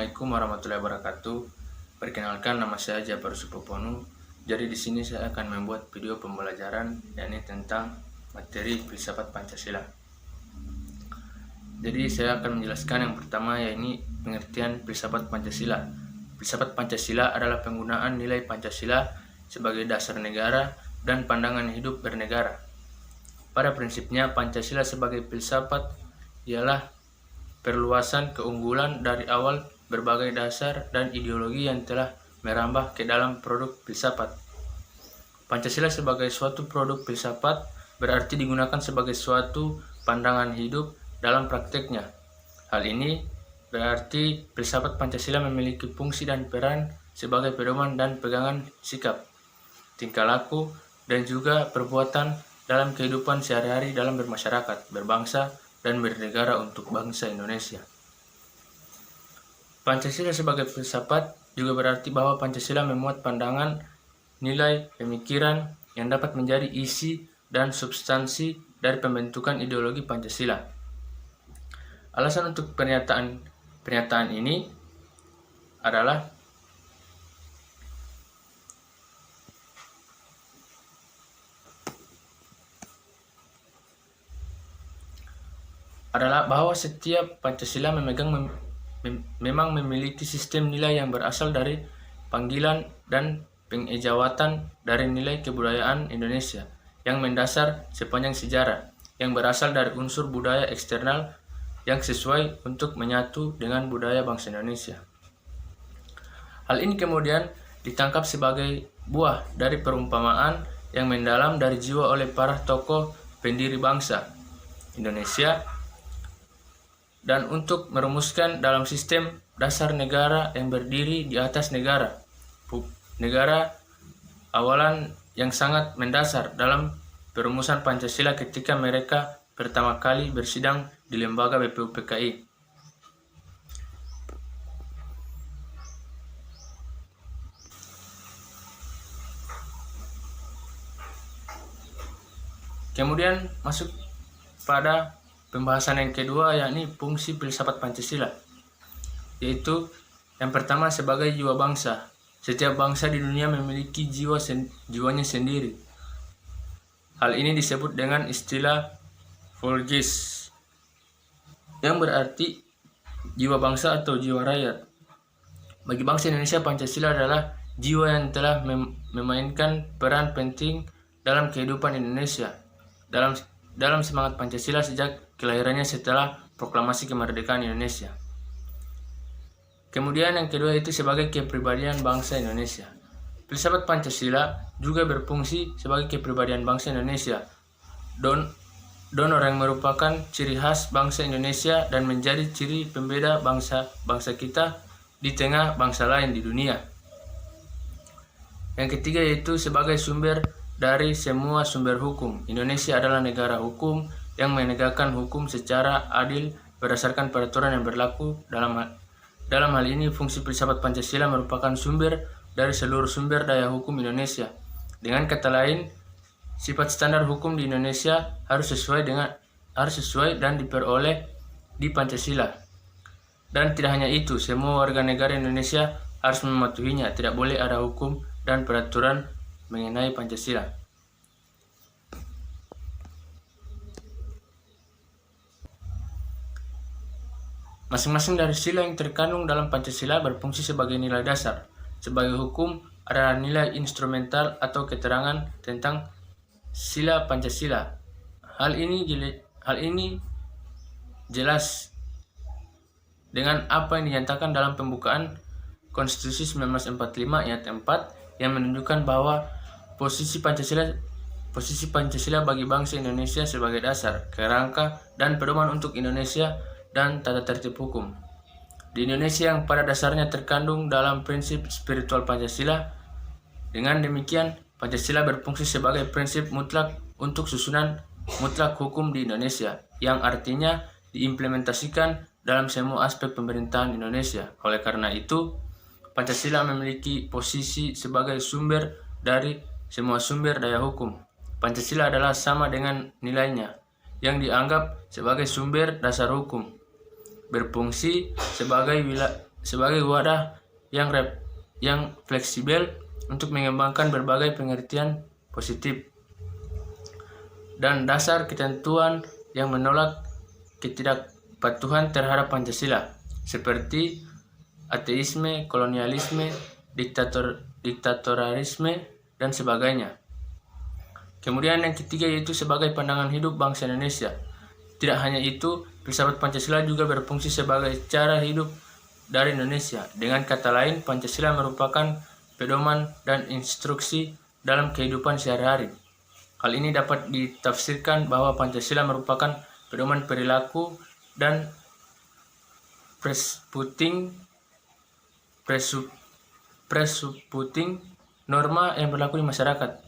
Assalamualaikum warahmatullahi wabarakatuh. Perkenalkan, nama saya Jabar Supoponu. Jadi di sini saya akan membuat video pembelajaran yakni tentang materi filsafat Pancasila. Jadi saya akan menjelaskan yang pertama yakni pengertian filsafat Pancasila. Filsafat Pancasila adalah penggunaan nilai Pancasila sebagai dasar negara dan pandangan hidup bernegara. Pada prinsipnya, Pancasila sebagai filsafat ialah perluasan keunggulan dari awal berbagai dasar dan ideologi yang telah merambah ke dalam produk filsafat. Pancasila sebagai suatu produk filsafat berarti digunakan sebagai suatu pandangan hidup dalam prakteknya. Hal ini berarti filsafat Pancasila memiliki fungsi dan peran sebagai pedoman dan pegangan sikap, tingkah laku, dan juga perbuatan dalam kehidupan sehari-hari dalam bermasyarakat, berbangsa, dan bernegara untuk bangsa Indonesia. Pancasila sebagai filsafat juga berarti bahwa Pancasila memuat pandangan, nilai, pemikiran yang dapat menjadi isi dan substansi dari pembentukan ideologi Pancasila. Alasan untuk pernyataan ini adalah bahwa setiap Pancasila memang memiliki sistem nilai yang berasal dari panggilan dan pengejawatan dari nilai kebudayaan Indonesia yang mendasar sepanjang sejarah, yang berasal dari unsur budaya eksternal yang sesuai untuk menyatu dengan budaya bangsa Indonesia. Hal ini kemudian ditangkap sebagai buah dari perumpamaan yang mendalam dari jiwa oleh para tokoh pendiri bangsa Indonesia, dan untuk merumuskan dalam sistem dasar negara yang berdiri di atas negara awalan yang sangat mendasar dalam perumusan Pancasila ketika mereka pertama kali bersidang di lembaga BPUPKI. Kemudian masuk pada pembahasan yang kedua, yakni fungsi filsafat Pancasila, yaitu yang pertama sebagai jiwa bangsa. Setiap bangsa di dunia memiliki jiwanya sendiri. Hal ini disebut dengan istilah Volksgeist, yang berarti jiwa bangsa atau jiwa rakyat. Bagi bangsa Indonesia, Pancasila adalah jiwa yang telah memainkan peran penting dalam kehidupan Indonesia. Dalam semangat Pancasila sejak kelahirannya setelah proklamasi kemerdekaan Indonesia. Kemudian yang kedua itu sebagai kepribadian bangsa Indonesia. Filsafat Pancasila juga berfungsi sebagai kepribadian bangsa Indonesia. Donor yang merupakan ciri khas bangsa Indonesia dan menjadi ciri pembeda bangsa kita di tengah bangsa lain di dunia. Yang ketiga yaitu sebagai sumber dari semua sumber hukum. Indonesia adalah negara hukum yang menegakkan hukum secara adil berdasarkan peraturan yang berlaku. Dalam hal ini, fungsi filsafat Pancasila merupakan sumber dari seluruh sumber daya hukum Indonesia. Dengan kata lain, sifat standar hukum di Indonesia harus sesuai dan diperoleh di Pancasila. Dan tidak hanya itu, semua warga negara Indonesia harus mematuhinya. Tidak boleh ada hukum dan peraturan mengenai Pancasila. Masing-masing dari sila yang terkandung dalam Pancasila berfungsi sebagai nilai dasar. Sebagai hukum adalah nilai instrumental atau keterangan tentang sila Pancasila. Hal ini jelas dengan apa yang dinyatakan dalam pembukaan Konstitusi 1945 ayat 4 yang menunjukkan bahwa posisi Pancasila bagi bangsa Indonesia sebagai dasar, kerangka, dan pedoman untuk Indonesia dan tata tertib hukum di Indonesia yang pada dasarnya terkandung dalam prinsip spiritual Pancasila. Dengan demikian, Pancasila berfungsi sebagai prinsip mutlak untuk susunan mutlak hukum di Indonesia, yang artinya diimplementasikan dalam semua aspek pemerintahan Indonesia. Oleh karena itu, Pancasila memiliki posisi sebagai sumber dari semua sumber daya hukum. Pancasila adalah sama dengan nilainya yang dianggap sebagai sumber dasar hukum, berfungsi sebagai sebagai wadah yang fleksibel untuk mengembangkan berbagai pengertian positif dan dasar ketentuan yang menolak ketidakpatuhan terhadap Pancasila, seperti ateisme, kolonialisme, diktatorialisme, dan sebagainya. Kemudian yang ketiga yaitu sebagai pandangan hidup bangsa Indonesia. Tidak hanya itu, filsafat Pancasila juga berfungsi sebagai cara hidup dari Indonesia. Dengan kata lain, Pancasila merupakan pedoman dan instruksi dalam kehidupan sehari-hari. Hal ini dapat ditafsirkan bahwa Pancasila merupakan pedoman perilaku dan presuputing norma yang berlaku di masyarakat.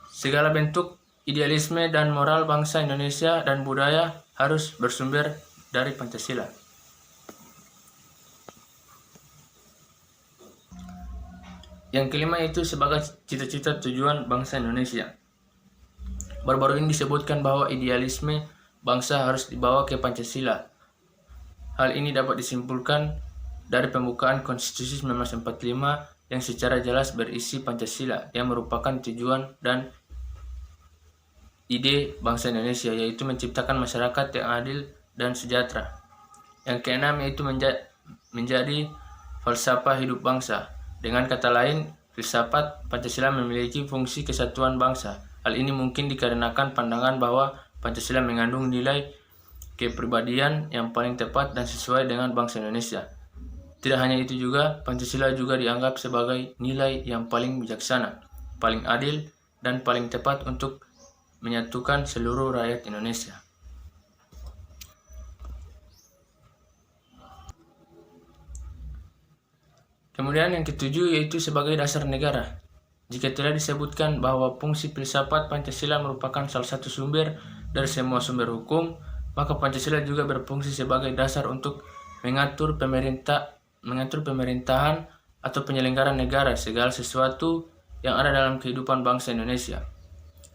Segala bentuk idealisme dan moral bangsa Indonesia dan budaya harus bersumber dari Pancasila. Yang kelima itu sebagai cita-cita tujuan bangsa Indonesia. Baru-baru ini disebutkan bahwa idealisme bangsa harus dibawa ke Pancasila. Hal ini dapat disimpulkan dari pembukaan Konstitusi 1945 yang secara jelas berisi Pancasila yang merupakan tujuan dan ide bangsa Indonesia, yaitu menciptakan masyarakat yang adil dan sejahtera. Yang keenam yaitu menjadi falsafah hidup bangsa. Dengan kata lain, filsafat Pancasila memiliki fungsi kesatuan bangsa. Hal ini mungkin dikarenakan pandangan bahwa Pancasila mengandung nilai kepribadian yang paling tepat dan sesuai dengan bangsa Indonesia. Tidak hanya itu juga, Pancasila juga dianggap sebagai nilai yang paling bijaksana, paling adil, dan paling tepat untuk menyatukan seluruh rakyat Indonesia. Kemudian yang ketujuh yaitu sebagai dasar negara. Jika telah disebutkan bahwa fungsi filsafat Pancasila merupakan salah satu sumber dari semua sumber hukum, maka Pancasila juga berfungsi sebagai dasar untuk mengatur pemerintahan atau penyelenggaraan negara, segala sesuatu yang ada dalam kehidupan bangsa Indonesia.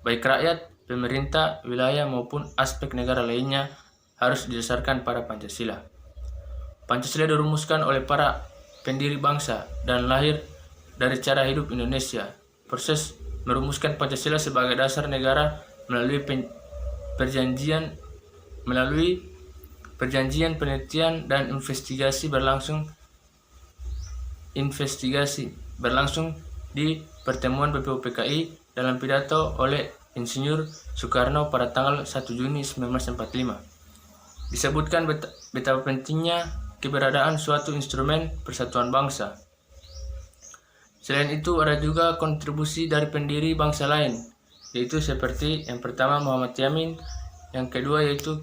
Baik rakyat, pemerintah, wilayah maupun aspek negara lainnya harus didasarkan pada Pancasila. Pancasila dirumuskan oleh para pendiri bangsa dan lahir dari cara hidup Indonesia. Proses merumuskan Pancasila sebagai dasar negara melalui perjanjian penelitian dan investigasi berlangsung di pertemuan BPUPKI dalam pidato oleh Insinyur Soekarno pada tanggal 1 Juni 1945. Disebutkan betapa pentingnya keberadaan suatu instrumen persatuan bangsa. Selain itu, ada juga kontribusi dari pendiri bangsa lain, yaitu seperti yang pertama Muhammad Yamin, yang kedua yaitu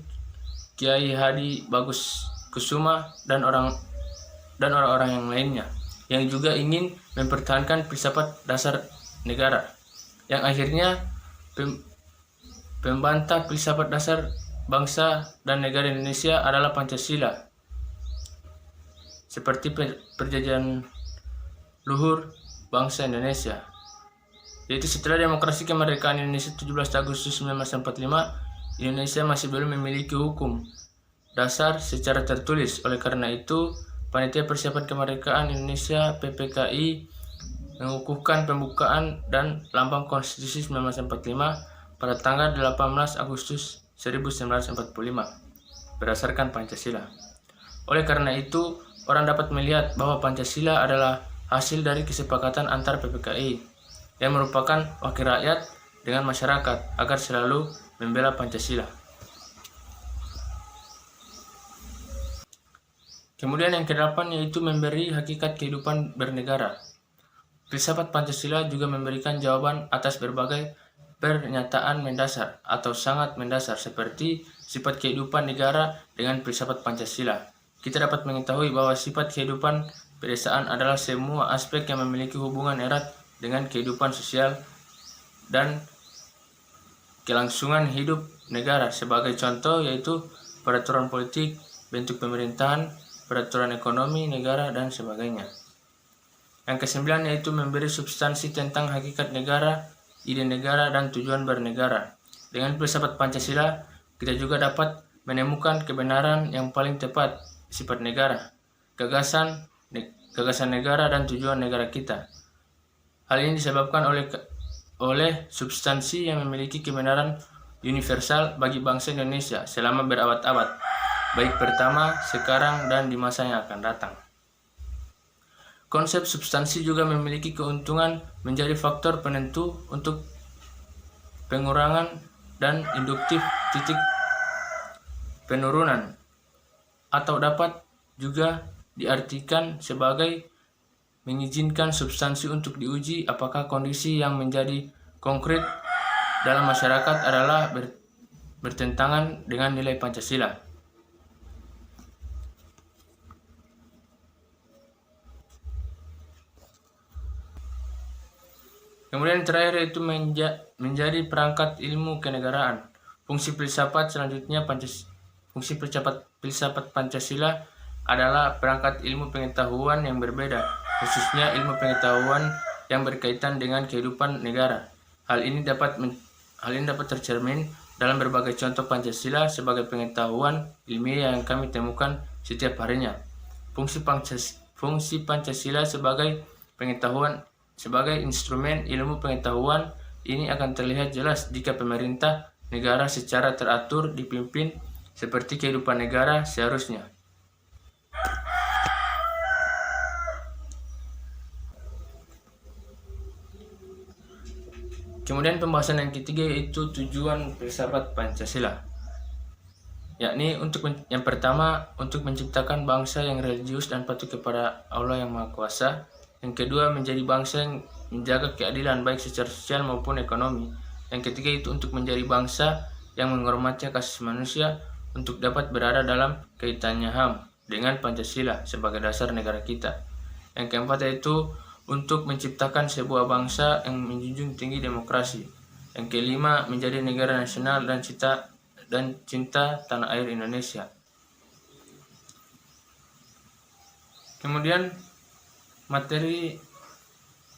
Kiai Hadi Bagus Kusuma dan orang-orang yang lainnya, yang juga ingin mempertahankan filsafat dasar negara, yang akhirnya pembantah filsafat dasar bangsa dan negara Indonesia adalah Pancasila. Seperti perjanjian luhur bangsa Indonesia, yaitu setelah demokrasi kemerdekaan Indonesia 17 Agustus 1945, Indonesia masih belum memiliki hukum dasar secara tertulis. Oleh karena itu, Panitia Persiapan Kemerdekaan Indonesia (PPKI) mengukuhkan pembukaan dan lambang Konstitusi 1945 pada tanggal 18 Agustus 1945 berdasarkan Pancasila. Oleh karena itu, orang dapat melihat bahwa Pancasila adalah hasil dari kesepakatan antar PPKI yang merupakan wakil rakyat dengan masyarakat agar selalu membela Pancasila. Kemudian yang ke-8 yaitu memberi hakikat kehidupan bernegara. Filsafat Pancasila juga memberikan jawaban atas berbagai pernyataan mendasar atau sangat mendasar seperti sifat kehidupan negara dengan filsafat Pancasila. Kita dapat mengetahui bahwa sifat kehidupan pedesaan adalah semua aspek yang memiliki hubungan erat dengan kehidupan sosial dan kelangsungan hidup negara. Sebagai contoh yaitu peraturan politik, bentuk pemerintahan, peraturan ekonomi negara, dan sebagainya. Yang ke-9 yaitu memberi substansi tentang hakikat negara, ide negara, dan tujuan bernegara. Dengan filsafat Pancasila, kita juga dapat menemukan kebenaran yang paling tepat sifat negara. gagasan negara dan tujuan negara kita. Hal ini disebabkan oleh substansi yang memiliki kebenaran universal bagi bangsa Indonesia selama berabad-abad, baik pertama, sekarang, dan di masa yang akan datang. Konsep substansi juga memiliki keuntungan menjadi faktor penentu untuk pengurangan dan induktif titik penurunan, atau dapat juga diartikan sebagai mengizinkan substansi untuk diuji apakah kondisi yang menjadi konkret dalam masyarakat adalah bertentangan dengan nilai Pancasila. Kemudian terakhir itu menjadi perangkat ilmu kenegaraan. Fungsi filsafat selanjutnya fungsi filsafat Pancasila adalah perangkat ilmu pengetahuan yang berbeda, khususnya ilmu pengetahuan yang berkaitan dengan kehidupan negara. Hal ini dapat tercermin dalam berbagai contoh Pancasila sebagai pengetahuan ilmiah yang kami temukan setiap harinya. Fungsi Pancasila sebagai instrumen ilmu pengetahuan ini akan terlihat jelas jika pemerintah negara secara teratur dipimpin seperti kehidupan negara seharusnya. Kemudian pembahasan yang ketiga yaitu tujuan filsafat Pancasila, yakni yang pertama untuk menciptakan bangsa yang religius dan patuh kepada Allah yang Maha Kuasa. Yang kedua, menjadi bangsa yang menjaga keadilan baik secara sosial maupun ekonomi. Yang ketiga itu untuk menjadi bangsa yang menghormati hak asasi manusia untuk dapat berada dalam kaitannya HAM dengan Pancasila sebagai dasar negara kita. Yang keempat yaitu untuk menciptakan sebuah bangsa yang menjunjung tinggi demokrasi. Yang kelima, menjadi negara nasional dan cinta tanah air Indonesia. Kemudian materi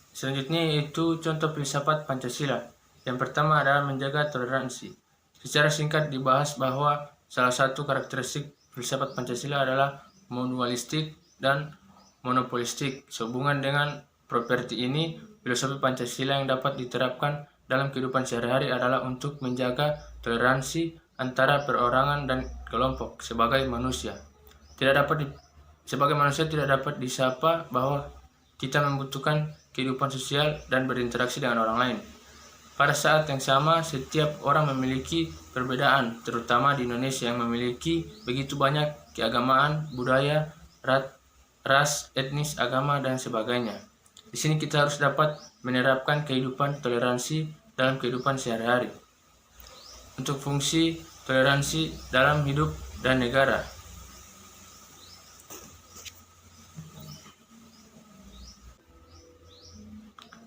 selanjutnya yaitu contoh filsafat Pancasila. Yang pertama adalah menjaga toleransi. Secara singkat dibahas bahwa salah satu karakteristik filsafat Pancasila adalah mutualistik dan monopolistik. Sehubungan dengan properti ini, filosofi Pancasila yang dapat diterapkan dalam kehidupan sehari-hari adalah untuk menjaga toleransi antara perorangan dan kelompok. Sebagai manusia tidak dapat disapa bahwa kita membutuhkan kehidupan sosial dan berinteraksi dengan orang lain. Pada saat yang sama, setiap orang memiliki perbedaan, terutama di Indonesia yang memiliki begitu banyak keagamaan, budaya, ras, etnis, agama, dan sebagainya. Di sini kita harus dapat menerapkan kehidupan toleransi dalam kehidupan sehari-hari. Untuk fungsi toleransi dalam hidup dan negara.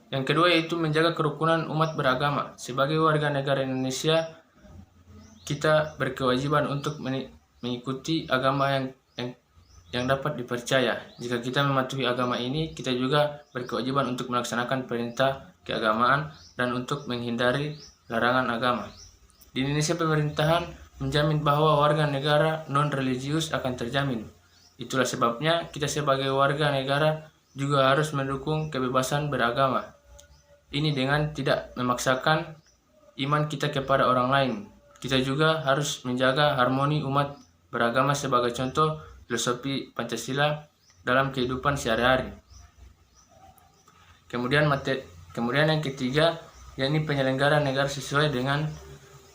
Yang kedua yaitu menjaga kerukunan umat beragama. Sebagai warga negara Indonesia, kita berkewajiban untuk mengikuti agama yang dapat dipercaya. Jika kita mematuhi agama ini, kita juga berkewajiban untuk melaksanakan perintah keagamaan dan untuk menghindari larangan agama. Di Indonesia, pemerintahan menjamin bahwa warga negara non-religius akan terjamin. Itulah sebabnya kita sebagai warga negara juga harus mendukung kebebasan beragama. Ini dengan tidak memaksakan iman kita kepada orang lain. Kita juga harus menjaga harmoni umat beragama sebagai contoh filosofi Pancasila dalam kehidupan sehari-hari. Kemudian yang ketiga, yakni penyelenggara negara sesuai dengan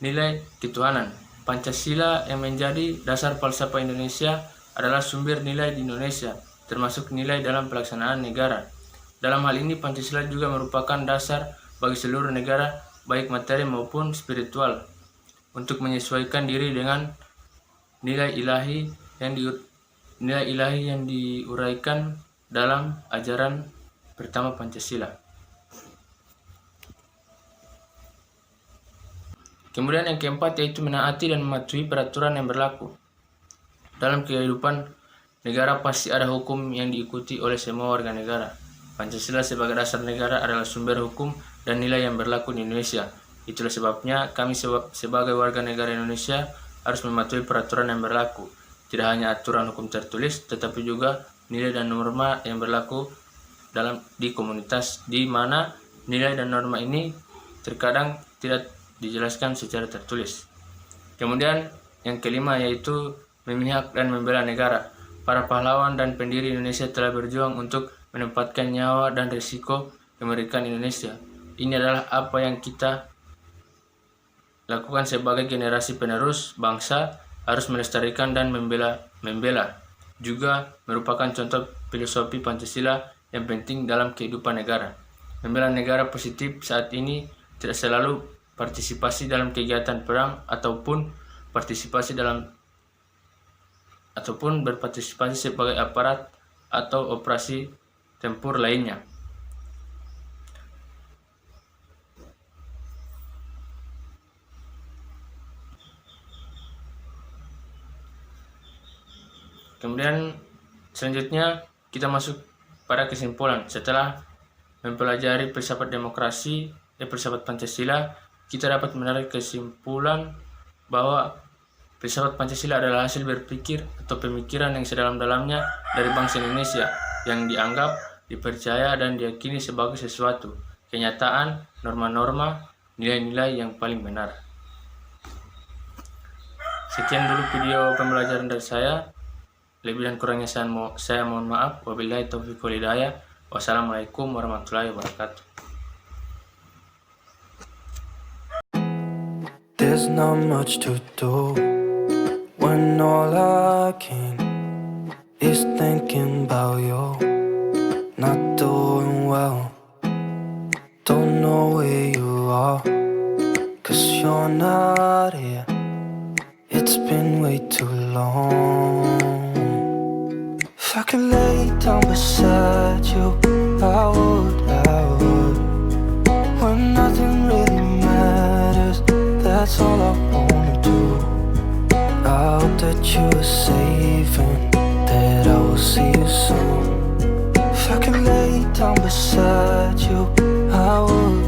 nilai ketuhanan. Pancasila yang menjadi dasar falsafah Indonesia adalah sumber nilai di Indonesia, termasuk nilai dalam pelaksanaan negara. Dalam hal ini, Pancasila juga merupakan dasar bagi seluruh negara, baik materi maupun spiritual, untuk menyesuaikan diri dengan nilai ilahi yang diuraikan dalam ajaran pertama Pancasila. Kemudian yang keempat yaitu menaati dan mematuhi peraturan yang berlaku. Dalam kehidupan negara pasti ada hukum yang diikuti oleh semua warga negara. Pancasila sebagai dasar negara adalah sumber hukum dan nilai yang berlaku di Indonesia. Itulah sebabnya kami sebagai warga negara Indonesia harus mematuhi peraturan yang berlaku. Tidak hanya aturan hukum tertulis, tetapi juga nilai dan norma yang berlaku di komunitas, di mana nilai dan norma ini terkadang tidak dijelaskan secara tertulis. Kemudian yang kelima yaitu memihak dan membela negara. Para pahlawan dan pendiri Indonesia telah berjuang untuk menempatkan nyawa dan risiko kemerdekaan Indonesia. Ini adalah apa yang kita lakukan sebagai generasi penerus bangsa, harus melestarikan dan membela. Juga merupakan contoh filosofi Pancasila yang penting dalam kehidupan negara. Membela negara positif saat ini tidak selalu partisipasi dalam kegiatan perang ataupun berpartisipasi sebagai aparat atau operasi tempur lainnya. Kemudian selanjutnya kita masuk pada kesimpulan. Setelah mempelajari filsafat filsafat Pancasila, kita dapat menarik kesimpulan bahwa filsafat Pancasila adalah hasil berpikir atau pemikiran yang sedalam-dalamnya dari bangsa Indonesia yang dianggap, dipercaya, dan diyakini sebagai sesuatu, kenyataan, norma-norma, nilai-nilai yang paling benar. Sekian dulu video pembelajaran dari saya. Lebih dan kurangnya saya mohon maaf. Wabillahi taufiq wal hidayah. Wassalamualaikum warahmatullahi wabarakatuh. There's not much to do when all I can is thinking about you. Not doing well, don't know where you are, 'cause you're not here. It's been way too long. If I could lay down beside you, I would. When nothing really matters, that's all I wanna do. I hope that you are safe and that I will see you soon. If I could lay down beside you, I would.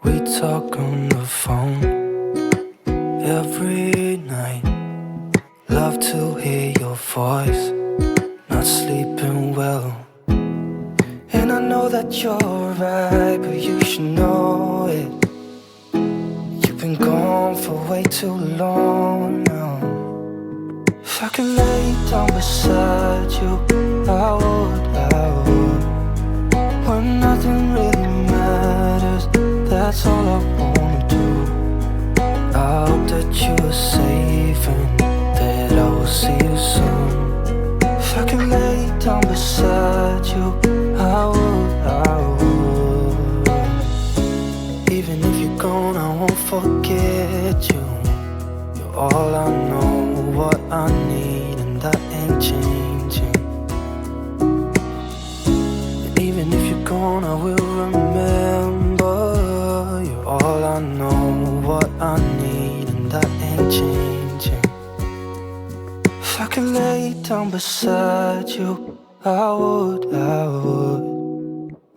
We talk on the phone every night. Love to hear your voice. Not sleeping well, and I know that you're right, but you should know it. You've been gone for way too long now. If I could lay down beside you, I would. When nothing really matters, that's all I wanna do. I hope that you are safe and that I will see you soon. If I could lay down beside you, I would. Even if you're gone, I won't forget you. You're all I know, what I need, and that ain't changing. And even if you're gone, I will remember. You're all I know, what I need, and that ain't changing. If I could lay down beside you, I would.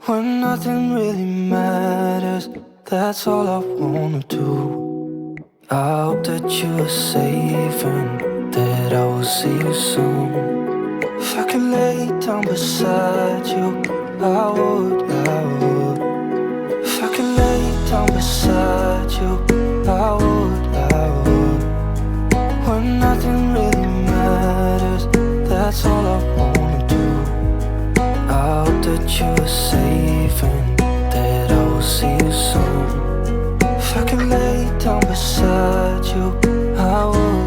When nothing really matters, that's all I wanna do. I hope that you are safe and that I will see you soon. If I could lay down beside you, I would. If I could lay down beside you, I would. When nothing really matters, that's all I wanna do. I hope that you are safe and that I will see you soon. If I could lay down beside you, I would.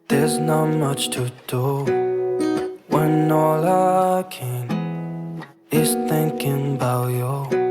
There's not much to do when all I can is thinking about you.